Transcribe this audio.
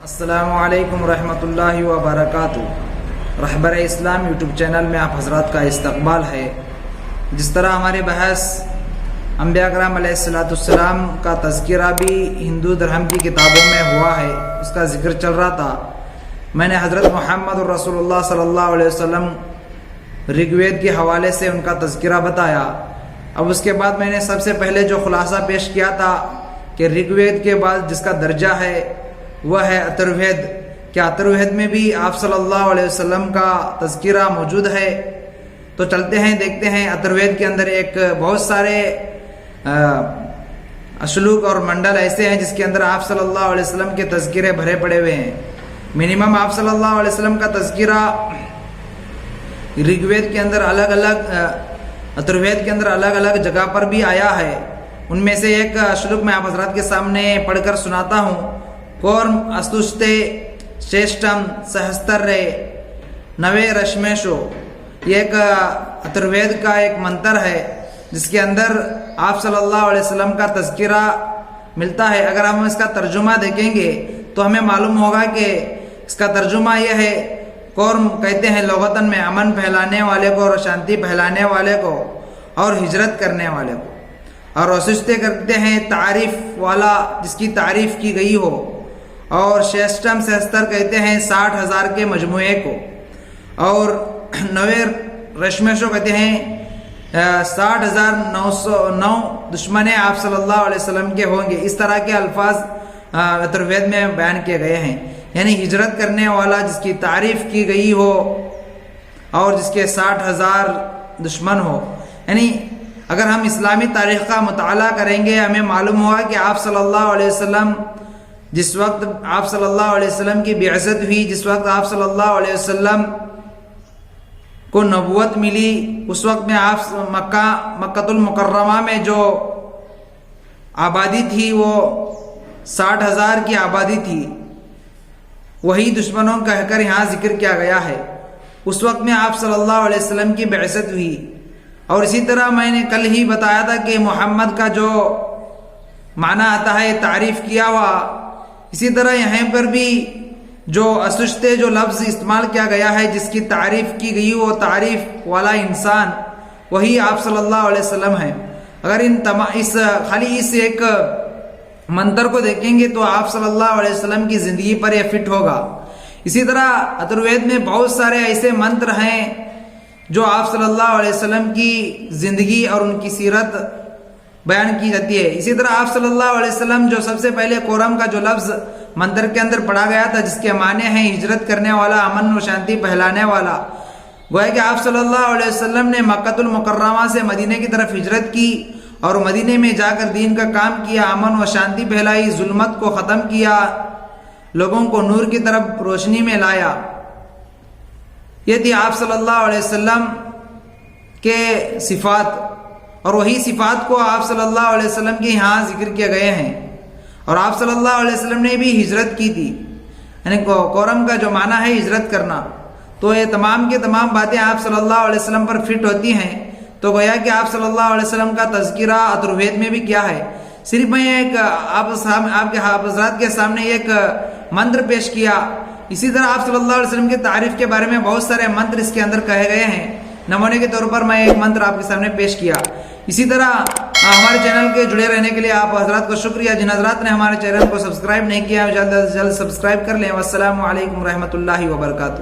السلام علیکم ورحمۃ اللہ وبرکاتہ۔ رہبر اسلام یوٹیوب چینل میں آپ حضرات کا استقبال ہے۔ جس طرح ہماری بحث انبیاء کرام علیہ السلام کا تذکرہ بھی ہندو دھرم کی کتابوں میں ہوا ہے، اس کا ذکر چل رہا تھا۔ میں نے حضرت محمد رسول اللہ صلی اللہ علیہ وسلم رگوید کے حوالے سے ان کا تذکرہ بتایا۔ اب اس کے بعد میں نے سب سے پہلے جو خلاصہ پیش کیا تھا کہ رگوید کے بعد جس کا درجہ ہے وہ ہے اتروید۔ کیا اتروید میں بھی آپ صلی اللہ علیہ وسلم کا تذکرہ موجود ہے؟ تو چلتے ہیں دیکھتے ہیں۔ اتروید کے اندر ایک بہت سارے اشلوک اور منڈل ایسے ہیں جس کے اندر آپ صلی اللہ علیہ وسلم کے تذکرے بھرے پڑے ہوئے ہیں۔ منیمم آپ صلی اللہ علیہ وسلم کا تذکرہ رگوید کے اندر الگ الگ، اتروید کے اندر الگ الگ جگہ پر بھی آیا ہے۔ ان میں سے ایک اشلوک میں آپ حضرات کے سامنے پڑھ کر سناتا ہوں۔ کورم استوشتے شیشٹم سہسترے نوے رشمیشو، یہ ایک اتروید کا ایک منتر ہے جس کے اندر آپ صلی اللہ علیہ وسلم کا تذکرہ ملتا ہے۔ اگر ہم اس کا ترجمہ دیکھیں گے تو ہمیں معلوم ہوگا کہ اس کا ترجمہ یہ ہے، کورم کہتے ہیں لغتن میں امن پھیلانے والے کو اور شانتی پھیلانے والے کو اور ہجرت کرنے والے کو، اور وسشتے کرتے ہیں تعریف والا جس کی تعریف کی گئی ہو، اور شیشٹم سہستر کہتے ہیں 60,000 کے مجموعے کو، اور نوے رشمیشو کہتے ہیں 60,909 دشمن آپ صلی اللہ علیہ وسلم کے ہوں گے۔ اس طرح کے الفاظ اتروید میں بیان کیے گئے ہیں، یعنی ہجرت کرنے والا جس کی تعریف کی گئی ہو اور جس کے 60,000 دشمن ہو۔ یعنی اگر ہم اسلامی تاریخ کا مطالعہ کریں گے ہمیں معلوم ہوگا کہ آپ صلی اللہ علیہ وسلم جس وقت آپ صلی اللہ علیہ وسلم کی بعثت ہوئی، جس وقت آپ صلی اللہ علیہ وسلم کو نبوت ملی، اس وقت میں آپ مکہ المکرمہ میں جو آبادی تھی وہ 60,000 کی آبادی تھی۔ وہی دشمنوں کہہ کر یہاں ذکر کیا گیا ہے۔ اس وقت میں آپ صلی اللہ علیہ وسلم کی بعثت ہوئی، اور اسی طرح میں نے کل ہی بتایا تھا کہ محمد کا جو معنی آتا ہے تعریف کیا ہوا، اسی طرح یہاں پر بھی جو اسشتے جو لفظ استعمال کیا گیا ہے جس کی تعریف کی گئی وہ تعریف والا انسان وہی آپ صلی اللہ علیہ وسلم ہے۔ اگر خالی اس ایک منتر کو دیکھیں گے تو آپ صلی اللہ علیہ وسلم کی زندگی پر یہ فٹ ہوگا۔ اسی طرح اتروید میں بہت سارے ایسے منتر ہیں جو آپ صلی اللہ علیہ وسلم کی زندگی اور ان کی سیرت بیان کی جاتی ہے۔ اسی طرح آپ صلی اللہ علیہ وسلم جو سب سے پہلے کورم کا جو لفظ منتر کے اندر پڑھا گیا تھا جس کے معنی ہیں ہجرت کرنے والا، امن و شانتی پھیلانے والا، گویا کہ آپ صلی اللہ علیہ وسلم نے مکہ المکرمہ سے مدینے کی طرف ہجرت کی اور مدینے میں جا کر دین کا کام کیا، امن و شانتی پھیلائی، ظلمت کو ختم کیا، لوگوں کو نور کی طرف روشنی میں لایا۔ یہ تھی آپ صلی اللہ علیہ وسلم کے صفات، اور وہی صفات کو آپ صلی اللہ علیہ وسلم کے یہاں ذکر کیے گئے ہیں۔ اور آپ صلی اللہ علیہ وسلم نے بھی ہجرت کی تھی، یعنی کورم کا جو معنی ہے ہجرت کرنا، تو یہ تمام کے تمام باتیں آپ صلی اللہ علیہ وسلم پر فٹ ہوتی ہیں۔ تو گویا کہ آپ صلی اللہ علیہ وسلم کا تذکرہ اتروید میں بھی کیا ہے۔ صرف میں ایک آپ کے حضرات کے سامنے ایک منتر پیش کیا۔ اسی طرح آپ صلی اللہ علیہ وسلم کی تعریف کے بارے میں بہت سارے منتر اس کے اندر کہے گئے ہیں۔ نمونے کے طور پر میں ایک منتر آپ کے سامنے پیش کیا۔ اسی طرح ہمارے چینل کے جڑے رہنے کے لیے آپ حضرات کو شکریہ۔ جن حضرات نے ہمارے چینل کو سبسکرائب نہیں کیا جلد از جلد سبسکرائب کر لیں۔ والسلام علیکم رحمۃ اللہ وبرکاتہ۔